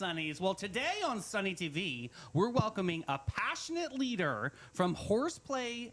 Sunnies? Well, today on Sunny TV, we're welcoming a passionate leader from Horseplay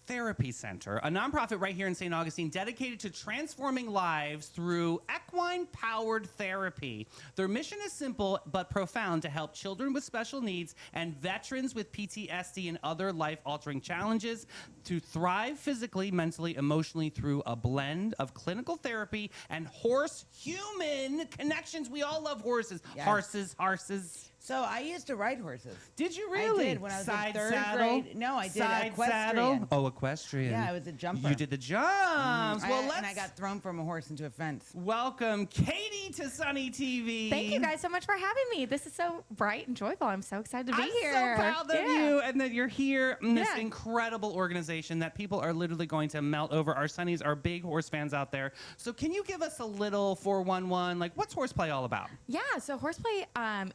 Therapy Center, a nonprofit right here in St. Augustine dedicated to transforming lives through equine-powered therapy. Their mission is simple but profound: to help children with special needs and veterans with PTSD and other life-altering challenges to thrive physically, mentally, emotionally through a blend of clinical therapy and horse-human connections. We all love horses. Yes. Horses. So I used to ride horses. Did you really? I did when I was Side in third saddle? grade. No, I did Side equestrian. saddle? Oh, equestrian. Yeah, I was a jumper. You did the jumps. Well, And I got thrown from a horse into a fence. welcome Katie to Sunny TV. Thank you guys so much for having me. This is so bright and joyful. I'm so excited to be I'm here. so proud of you and that you're here in this Yeah. incredible organization that people are literally going to melt over. Our Sunnies are big horse fans out there. So can you give us a little 411, like what's Horseplay all about? Yeah, so Horseplay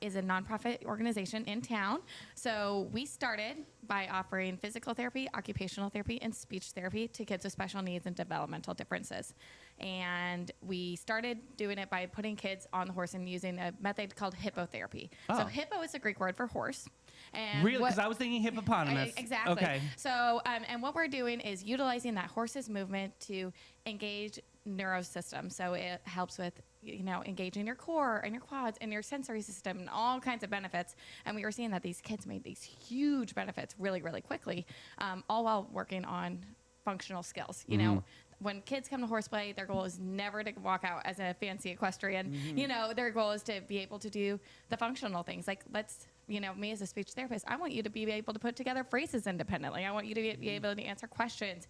is a nonprofit organization in town. So we started by offering physical therapy, occupational therapy, and speech therapy to kids with special needs and developmental differences. And we started doing it by putting kids on the horse and using a method called hippotherapy. Oh. So hippo is a Greek word for horse. And Really? what- Because I was thinking hippopotamus. Exactly. Okay. So, and what we're doing is utilizing that horse's movement to engage neurosystem. So it helps with, engaging your core and your quads and your sensory system and all kinds of benefits. And we were seeing that these kids made these huge benefits really, really quickly, all while working on functional skills. You know, when kids come to Horseplay, their goal is never to walk out as a fancy equestrian. Their goal is to be able to do the functional things. Like, me as a speech therapist, I want you to be able to put together phrases independently. I want you to be able to answer questions,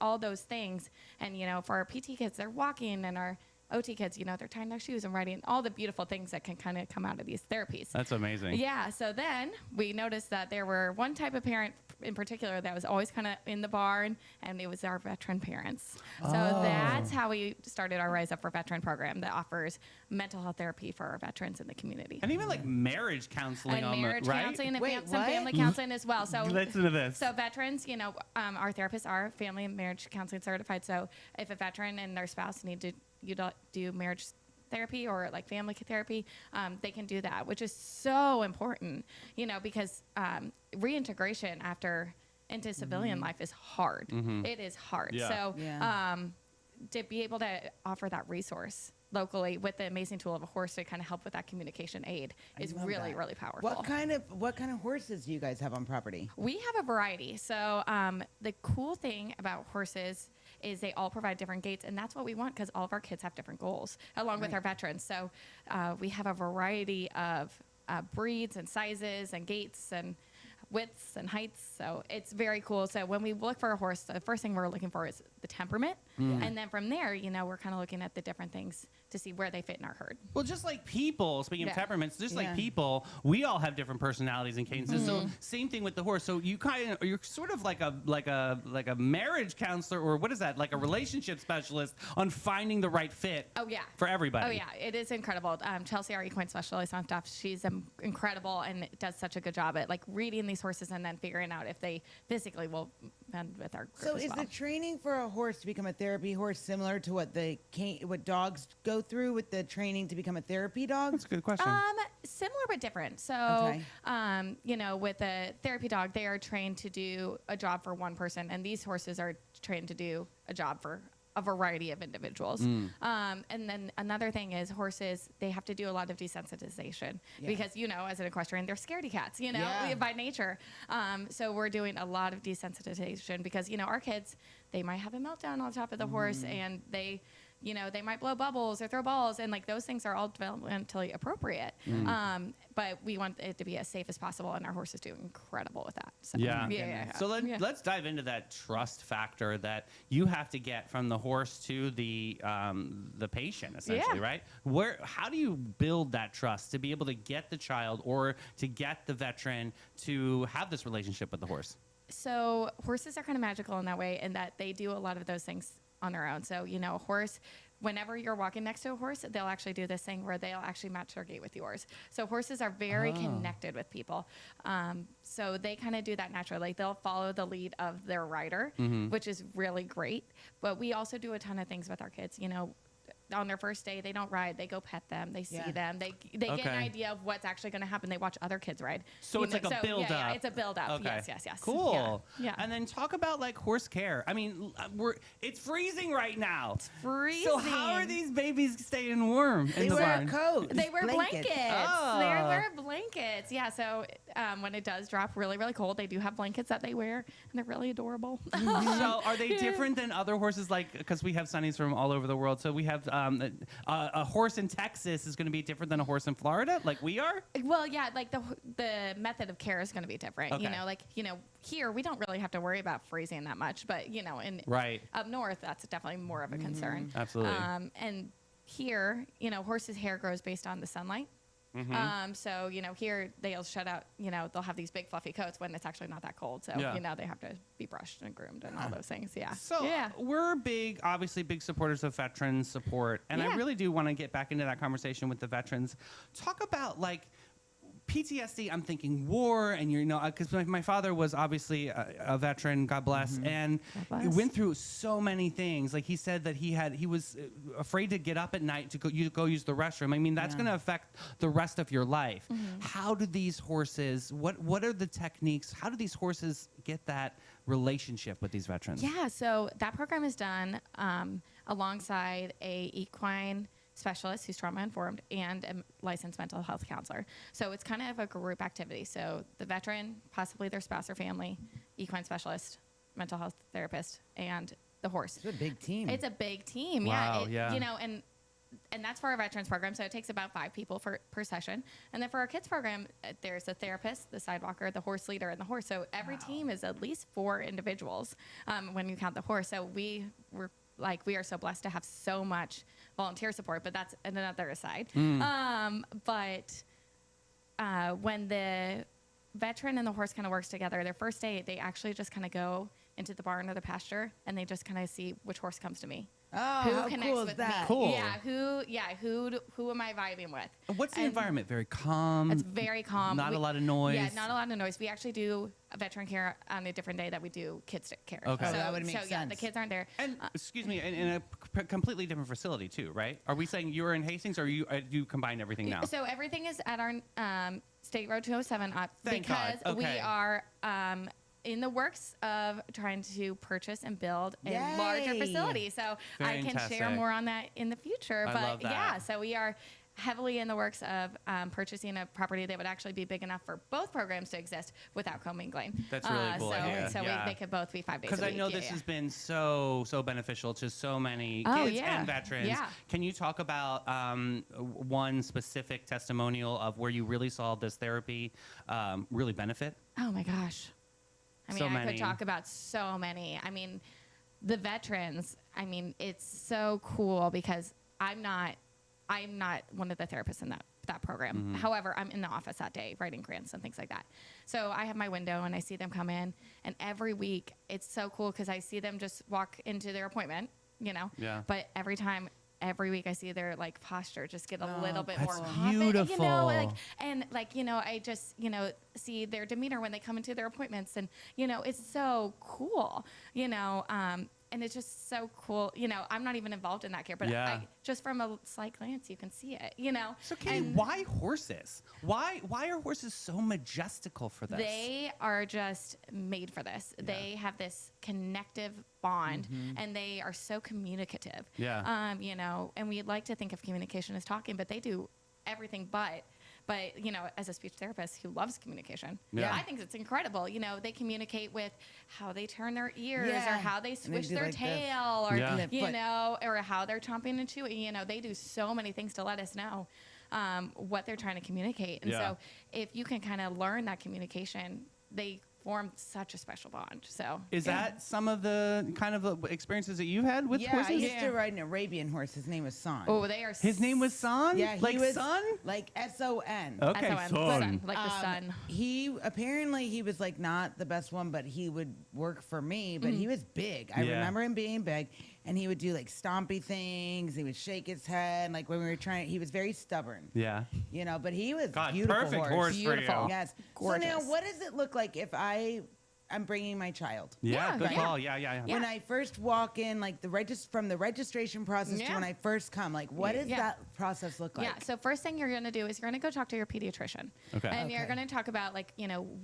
all those things. And, for our PT kids, they're walking, and our OT kids, they're tying their shoes and writing, all the beautiful things that can kind of come out of these therapies. That's amazing. Yeah. So then we noticed that there were one type of parent in particular that was always kind of in the barn, and it was our veteran parents. So that's how we started our Rise Up for Veteran program that offers mental health therapy for our veterans in the community. And even like marriage counseling, And marriage right? counseling and Wait, some what? family counseling as well. So Listen to this. so veterans, our therapists are family and marriage counseling certified. So if a veteran and their spouse need to do marriage therapy or like family therapy, they can do that, which is so important, because reintegration into civilian life is hard. It is hard. Yeah. So Yeah. to be able to offer that resource locally with the amazing tool of a horse to kind of help with that communication aid is love really, that. really powerful. What kind of horses do you guys have on property? We have a variety. So the cool thing about horses is they all provide different gaits, and that's what we want because all of our kids have different goals, along with our veterans. So we have a variety of breeds and sizes and gaits and widths and heights. So it's very cool. So when we look for a horse, the first thing we're looking for is the temperament. And then from there, we're kind of looking at the different things to see where they fit in our herd. Well, just like people, speaking of Yeah. temperaments, just like Yeah. people, we all have different personalities and cadences. So same thing with the horse. So you're sort of like a marriage counselor, or what is that? Like a relationship specialist on finding the right fit. Oh, yeah. For everybody. Oh, yeah. It is incredible. Chelsea, our equine specialist on staff, she's incredible and does such a good job at like reading these horses and then figuring out if they physically will bend with our group So as is well. the training for a horse to become a therapy horse similar to what dogs go through with the training to become a therapy dog? That's a good question. Similar but different. So, Okay. with a therapy dog, they are trained to do a job for one person, and these horses are trained to do a job for a variety of individuals. And then another thing is horses, they have to do a lot of desensitization because, as an equestrian, they're scaredy cats, Yeah. by nature. So we're doing a lot of desensitization because, our kids, they might have a meltdown on top of the horse and they might blow bubbles or throw balls, and like those things are all developmentally appropriate. But we want it to be as safe as possible, and our horses do incredible with that. So, Yeah. So let's dive into that trust factor that you have to get from the horse to the patient, essentially, Yeah. right? How do you build that trust to be able to get the child or to get the veteran to have this relationship with the horse? So horses are kind of magical in that way, in that they do a lot of those things on their own. So, a horse, whenever you're walking next to a horse, they'll actually do this thing where they'll actually match their gait with yours. So horses are very connected with people. So they kind of do that naturally. They'll follow the lead of their rider, which is really great. But we also do a ton of things with our kids. on their first day, they don't ride. They go pet them. They see Yeah. them. They get an Okay. idea of what's actually going to happen. They watch other kids ride. So You it's know, like a build up. Yeah, it's a build up. Okay. Yes. Cool. Yeah. And then talk about like horse care. I mean, it's freezing right now. It's freezing. So how are these babies staying warm They in the wear barn? coats. They wear blankets. Oh. They wear blankets. Yeah. So when it does drop really, really cold, they do have blankets that they wear, and they're really adorable. So are they different than other horses? Like, because we have Sunnies from all over the world. So we have a horse in Texas is going to be different than a horse in Florida, like we are. Well, yeah, like the method of care is going to be different. Okay. Here we don't really have to worry about freezing that much, but in Right. up north, that's definitely more of a concern. Absolutely. And here, horses' hair grows based on the sunlight. So, here they'll shut out, they'll have these big fluffy coats when it's actually not that cold. So, Yeah. they have to be brushed and groomed and all those things. Yeah. So yeah. we're obviously big supporters of veteran support. And I Yeah. really do want to get back into that conversation with the veterans. Talk about like PTSD, I'm thinking war, and because my father was obviously a veteran, God bless, and God he bless. went through so many things. Like he said that he was afraid to get up at night to go use the restroom. I mean, that's Yeah. going to affect the rest of your life. How do these horses? What are the techniques? How do these horses get that relationship with these veterans? Yeah, so that program is done alongside a equine specialist who's trauma informed and a licensed mental health counselor. So it's kind of a group activity. So the veteran, possibly their spouse or family, equine specialist, mental health therapist, and the horse. It's a big team. It's a big team. Wow, yeah. yeah. And that's for our veterans program. So it takes about 5 people per session. And then for our kids program, there's a therapist, the sidewalker, the horse leader, and the horse. So every team is at least 4 individuals when you count the horse. So we are so blessed to have so much volunteer support, but that's another aside. But when the veteran and the horse kind of works together, their first day, they actually just kind of go into the barn or the pasture, and they just kind of see which horse comes to me. Oh, how cool is with that? me? Cool. Who am I vibing with? What's the And environment? Very calm. It's very calm. Not a lot of noise. Yeah, not a lot of noise. We actually do a veteran care on a different day that we do kids care. Okay. Oh, that would make Yeah, the sense. kids aren't there. And excuse me, in a completely different facility too, right? Are we saying you're in Hastings, or do you combine everything now? So everything is at our State Road 207 Thank God. because we Okay. are in the works of trying to purchase and build a Yay. larger facility. So I can Fantastic. share more on that in the future. I But love that. yeah, so we are heavily in the works of purchasing a property that would actually be big enough for both programs to exist without commingling. That's a really cool so, idea. So Yeah. they could both be 5 days a Because week. I know Yeah, this yeah. has been so beneficial to so many Oh, kids yeah. and veterans. Yeah. Can you talk about one specific testimonial of where you really saw this therapy really benefit? Oh my gosh. I mean, So I many. could talk about so many. I mean, the veterans, it's so cool because I'm not one of the therapists in that program. Mm-hmm. However, I'm in the office that day writing grants and things like that. So I have my window and I see them come in, and every week it's so cool because I see them just walk into their appointment, Yeah. But every week I see their posture just get a little bit That's more confident, beautiful. I just see their demeanor when they come into their appointments, and it's so cool, and it's just so cool. I'm not even involved in that care, but Yeah. just from a slight glance, you can see it. So, Katie, And why horses? Why are horses so majestical for this? they are just made for this. Yeah. They have this connective bond, and they are so communicative. Yeah. And we like to think of communication as talking, but they do everything but as a speech therapist who loves communication, Yeah. I think it's incredible. They communicate with how they turn their ears, Yeah. or how they And they swish do their like this. tail, or Yeah. And their foot. or how they're chomping and chewing. They do so many things to let us know what they're trying to communicate. And Yeah. so if you can kind of learn that communication, they form such a special bond. So Is yeah. that some of the kind of experiences that you've had with Yeah, horses? I used to ride an Arabian horse. His name was Son. Oh, they are. His name was Son? yeah, he like was Son? like SON. Okay, S-O-N, Son. like the sun. He was like not the best one, but he would work for me. But he was big. I Yeah. remember him being big, and he would do like stompy things. He would shake his head, like when we were trying. He was very stubborn, Yeah. But he was God, beautiful perfect horse for you. Beautiful. Yes. Gorgeous. So now, what does it look like if I I'm bringing my child. Yeah, Yeah, good right. call. Yeah. When I first walk in, like from the registration process to Yeah. when I first come, like what does Yeah. that process look like? Yeah. So first thing you're going to do is you're going to go talk to your pediatrician. Okay. And you're Okay. going to talk about like,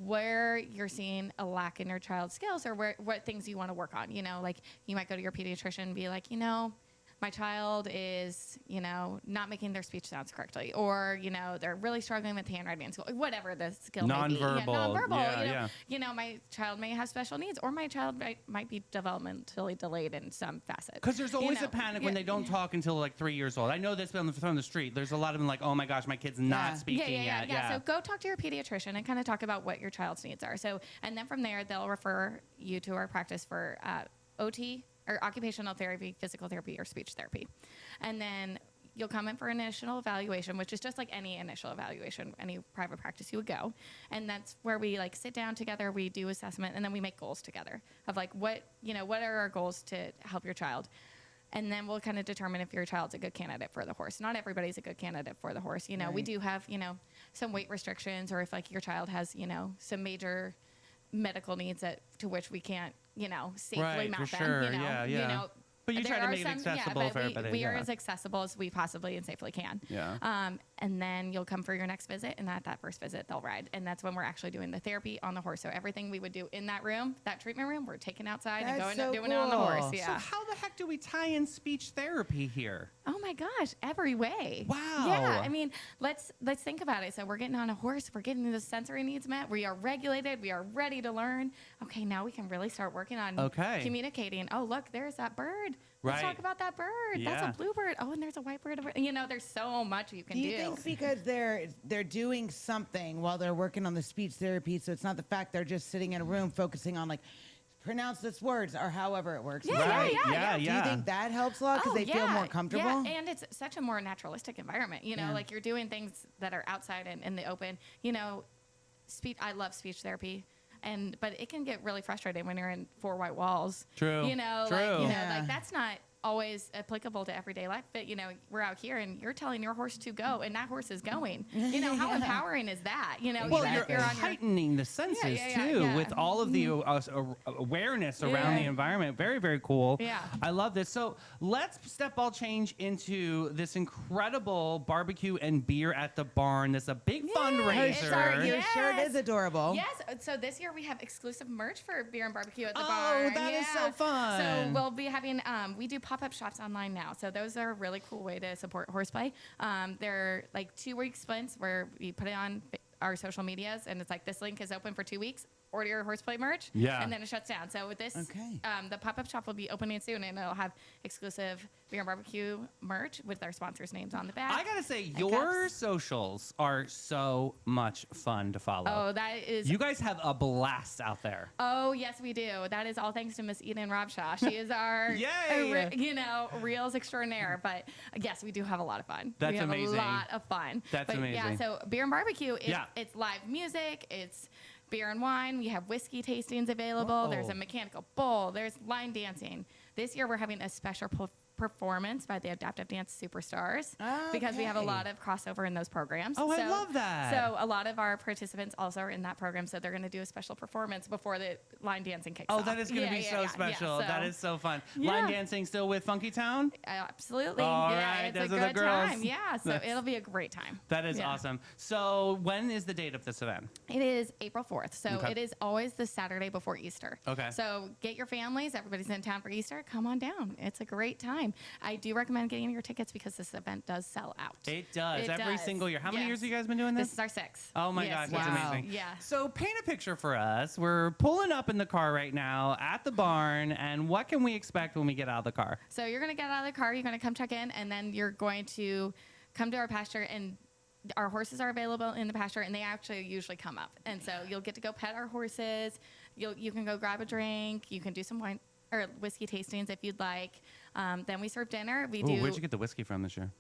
where you're seeing a lack in your child's skills or what things you want to work on. Like you might go to your pediatrician and be like, my child is, not making their speech sounds correctly, or, they're really struggling with handwriting in school, whatever the skill may be. Nonverbal. Yeah, nonverbal. Yeah. My child may have special needs, or my child might be developmentally delayed in some facet. Because there's always a panic when they don't talk until like 3 years old. I know this from the street. There's a lot of them like, oh my gosh, my kid's not speaking yet. Yeah. So go talk to your pediatrician and kind of talk about what your child's needs are. So, and then from there, they'll refer you to our practice for OT, or occupational therapy, physical therapy, or speech therapy. And then you'll come in for initial evaluation, which is just like any initial evaluation, any private practice you would go. And that's where we like sit down together, we do assessment, and then we make goals together of like what are our goals to help your child. And then we'll kind of determine if your child's a good candidate for the horse. Not everybody's a good candidate for the horse. We Right. do have, some weight restrictions, or if like your child has, some major medical needs to which we can't, safely Right, mount for them. sure. Yeah. But you there try to are make it accessible but for everybody. We are yeah. as accessible as we possibly and safely can. Yeah. And then you'll come for your next visit, and at that first visit, they'll ride. And that's when we're actually doing the therapy on the horse. So everything we would do in that room, that treatment room, we're taking outside and That's going and so doing it on the horse. cool. Yeah. So how the heck do we tie in speech therapy here? Oh my gosh, every way. Wow. Yeah, I mean, let's think about it. So we're getting on a horse, we're getting the sensory needs met, we are regulated, we are ready to learn. Okay, now we can really start working on communicating. Oh, look, there's that bird. Let's Right. talk about that bird. Yeah. That's a bluebird. Oh, and there's a white bird over. There's so much you can Do do. you think because they're doing something while they're working on the speech therapy, so it's not the fact they're just sitting in a room focusing on like pronounce this words or however it works? Yeah, Right. yeah. Do you think that helps a lot because they feel more comfortable? Yeah, and it's such a more naturalistic environment. Yeah. Like you're doing things that are outside and in the open. Speech. I love speech therapy. But it can get really frustrating when you're in four white walls. True. True. Yeah. Like that's not always applicable to everyday life. But we're out here and you're telling your horse to go, and that horse is going. How Yeah. empowering is that? Well, even you're if you're on your heightening the senses yeah, too yeah. with all of the awareness around the Yeah. environment. Very, very cool. Yeah. I love this. So let's step ball change into this incredible barbecue and beer at the barn. This is a big Yay, fundraiser. it's our Your Yes. shirt is adorable. Yes. So this year we have exclusive merch for beer and barbecue at the Oh, barn. that is so So fun. we'll be having we do pop-up shops online now. So those are a really cool way to support horseplay. They're like 2-week sprints where we put it on our social medias, and it's like this link is open for 2 weeks. Order your horseplay merch, Yeah. and then it shuts down. So with this, Okay. the pop-up shop will be opening soon, and it'll have exclusive beer and barbecue merch with our sponsors' names on the back. I gotta say, and your cups. socials are so much fun to follow. Oh, that is. You guys have a blast out there. Oh, yes, we do. That is all thanks to Miss Eden Robshaw. She is our, Yay! reels extraordinaire. But yes, we do have a lot of fun. That's we have amazing. a lot of fun. That's but Yeah, amazing. so beer and barbecue, Yeah. it's live music, it's beer and wine. We have whiskey tastings available. Whoa. There's a mechanical bull. There's line dancing. This year we're having a special performance by the Adaptive Dance Superstars because we have a Okay. lot of crossover in those programs. Oh, I love that. So a lot of our participants also are in that program, so they're going to do a special performance before the line dancing kicks Oh, off. that is going to be so special. That is so fun. Line Yeah. dancing still with Funky Town? Absolutely. All yeah, right, it's those a are the good girls. time. Yeah, so That's- it'll be a great time. That is Yeah. awesome. So when is the date of this event? It is April 4th, so Okay. it is always the Saturday before Easter. Okay. So get your families. Everybody's in town for Easter. Come on down. It's a great time. I do recommend getting your tickets because this event does sell out. It does. It Every does. single year. How many Yes. years have you guys been doing this? This is our 6th. Oh my Yes, gosh, that's yes. amazing. Yeah. So paint a picture for us. We're pulling up in the car right now at the barn, and what can we expect when we get out of the car? So you're going to get out of the car, you're going to come check in, and then you're going to come to our pasture, and our horses are available in the pasture, and they actually usually come up. And so you'll get to go pet our horses. You can go grab a drink. You can do some wine or whiskey tastings if you'd like. Then we serve dinner. We Ooh, do. where'd you get the whiskey from this year?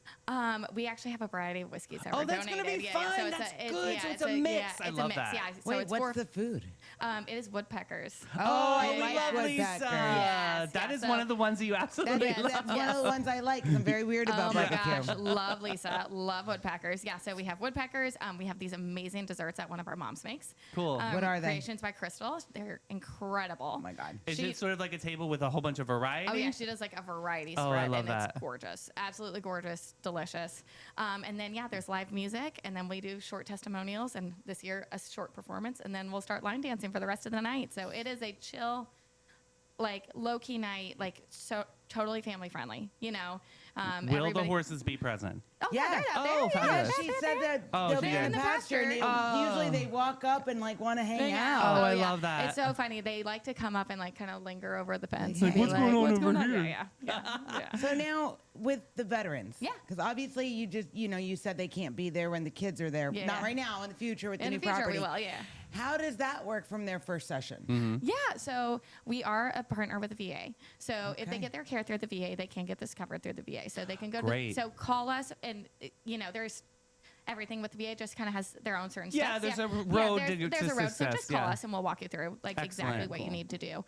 We actually have a variety of whiskeys that Oh, we're that's donated. gonna be fun. So That's good. So it's a mix. I it's love a mix. that. Yeah. So Wait, it's what's the food? it is woodpeckers. Oh, I like love woodpecker. Lisa. Yes, That yeah, is so- one of the ones that you absolutely That's love. one of the ones I like 'cause I'm very weird about Oh my barbecue. gosh, love Lisa, love woodpeckers. Yeah, so we have woodpeckers. We have these amazing desserts that one of our moms makes. Cool. What are they? Creations by Crystal. They're incredible. Oh my God. Is She- it sort of like a table with a whole bunch of variety? Oh yeah, she does like a variety Oh, spread, I love and that. it's gorgeous, absolutely gorgeous, delicious. And then yeah, there's live music, and then we do short testimonials, and this year a short performance, and then we'll start line dancing for the rest of the night. So it is a chill, like low key night, like so totally family friendly. You know, Will the everybody- horses be present? Oh Yeah. yeah, they're out Oh, there. fabulous. Yeah, she said that Oh, they'll she be did. in the pasture, and Oh. usually they walk up and like want to hang Yeah. out. Oh, I love that. It's so funny. They like to come up and like kind of linger over the fence. Like, and be what's going on what's over going on? here? Yeah. So now with the veterans, Yeah. because obviously you said they can't be there when the kids are there. Yeah. Not right now. In the future with In the the new future, property. we will. Yeah. How does that work from their first session? Mm-hmm. Yeah, so we are a partner with the VA. So if they Okay. get their care through the VA, they can get this covered through the VA. So they can go Great. so call us, and there's everything with the VA just kind of has their own certain Yeah, steps. there's a road there's, to there's a road. So success, just call yeah. us and we'll walk you through like exactly Excellent. what you Cool. need to do.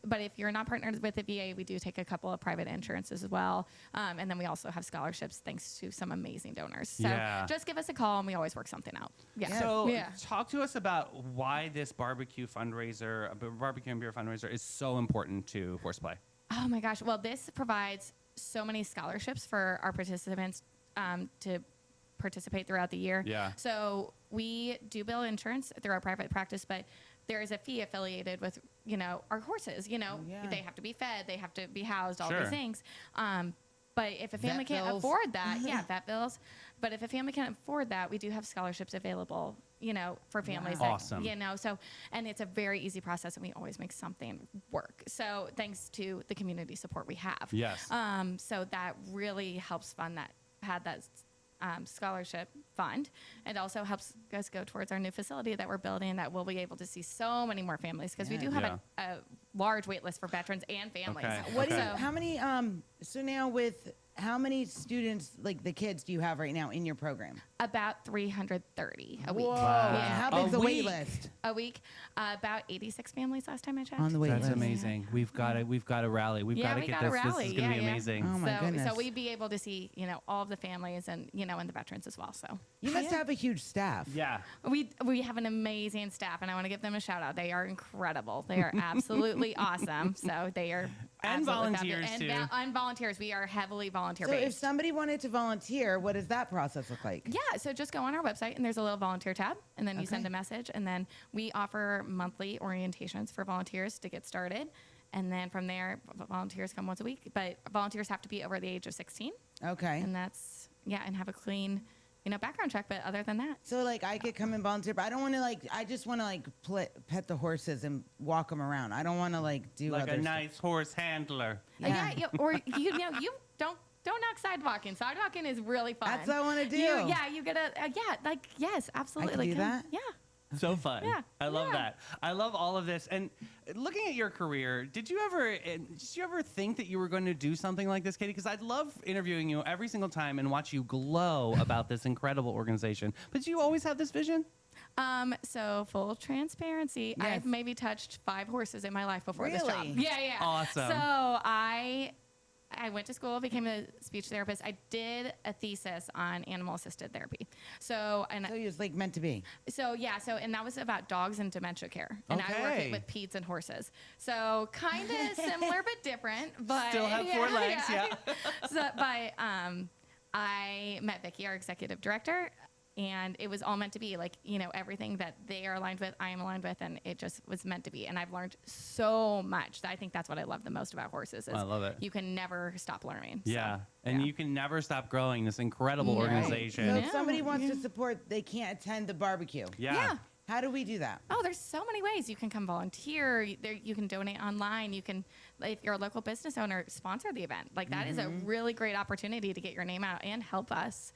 But if you're not partnered with the VA, we do take a couple of private insurances as well. And then we also have scholarships thanks to some amazing donors. So Yeah. just give us a call and we always work something out. Yeah. So yeah. talk to us about why this barbecue fundraiser, barbecue and beer fundraiser is so important to Horseplay. Oh my gosh. Well, this provides so many scholarships for our participants to participate throughout the year. Yeah. So we do bill insurance through our private practice, but there is a fee affiliated with, our horses. Yeah. They have to be fed, they have to be housed, all Sure. these things. But if a family Vet can't bills. afford that, vet bills. But if a family can't afford that, we do have scholarships available, for families. Wow. That, Awesome. So, and it's a very easy process, and we always make something work. So thanks to the community support we have. Yes. So that really helps fund that scholarship fund. It also helps us go towards our new facility that we're building that we'll be able to see so many more families because we do have Yeah. a large wait list for veterans and families. Okay. What do you, Okay. how many so now with how many students, like the kids, do you have right now in your program? About 330 a week. Whoa. Wow. And how A big's the wait week. list A week, about 86 families last time I checked. on the wait That's list? amazing. We've got to rally. We've got to we get gotta this. rally. This is going to be Yeah. amazing. Oh my goodness. So we'd be able to see, all of the families and, and the veterans as well. So You must have a huge staff. Yeah. we have an amazing staff, and I want to give them a shout out. They are incredible. They are absolutely awesome. So they are And absolutely volunteers, fabulous. too. And volunteers. We are heavily volunteer So if based. somebody wanted to volunteer, what does that process look like? Yeah, so just go on our website and there's a little volunteer tab, and then you send Okay. a message, and then we offer monthly orientations for volunteers to get started. And then from there, volunteers come once a week, but volunteers have to be over the age of 16, Okay. and that's, and have a clean, background check. But other than that, So like I could come and volunteer, but I don't want to I just want to pet the horses and walk them around. I don't want to do Like other a stuff. nice horse handler. Yeah. or you don't knock sidewalking. Sidewalking is really fun. That's what I want to do. You gotta, yes, absolutely. do that? Yeah. So fun. Yeah. I love Yeah. that. I love all of this. And looking at your career, did you ever think that you were going to do something like this, Katie? Because I'd love interviewing you every single time and watch you glow about this incredible organization. But do you always have this vision? So full transparency, Yes. I've maybe touched 5 horses in my life before this job. Really? Yeah. Awesome. So I went to school, became a speech therapist. I did a thesis on animal-assisted therapy. So So you're just meant to be. and that was about dogs and dementia care. And I Okay. work with peds and horses. So kind of similar but different. But Still have 4 legs, yeah. But I met Vicki, our executive director, and it was all meant to be. Everything that they are aligned with, I am aligned with, and it just was meant to be. And I've learned so much. I think that's what I love the most about horses. Is I love it. You can never stop learning. So, Yeah. And you can never stop growing this incredible Right. organization. So Yeah. if somebody wants to support, they can't attend the barbecue. Yeah. How do we do that? Oh, there's so many ways. You can come volunteer. You can donate online. You can, if you're a local business owner, sponsor the event. That is a really great opportunity to get your name out and help us.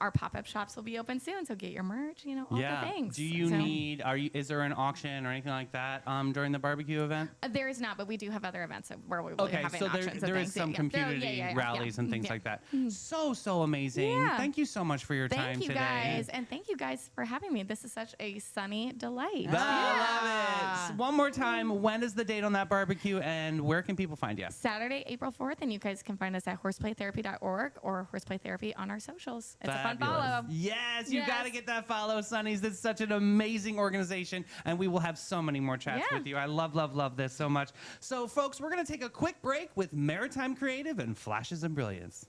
our pop-up shops will be open soon, so get your merch, all the things. Do you need? Is there an auction or anything like that during the barbecue event? There is not, but we do have other events where we will be having so auctions. there and is things. some community rallies and things like that. So amazing. Yeah. Thank you so much for your time Thank you today. guys, and thank you guys for having me. This is such a sunny delight. I love it. One more time, when is the date on that barbecue, and where can people find you? Saturday, April 4th, and you guys can find us at horseplaytherapy.org or Horseplay Therapy on our socials. It's a fun follow. Yes, you got to get that follow, Sunnies. This is such an amazing organization, and we will have so many more chats with you. I love this so much. So, folks, we're going to take a quick break with Maritime Creative and Flashes and Brilliance.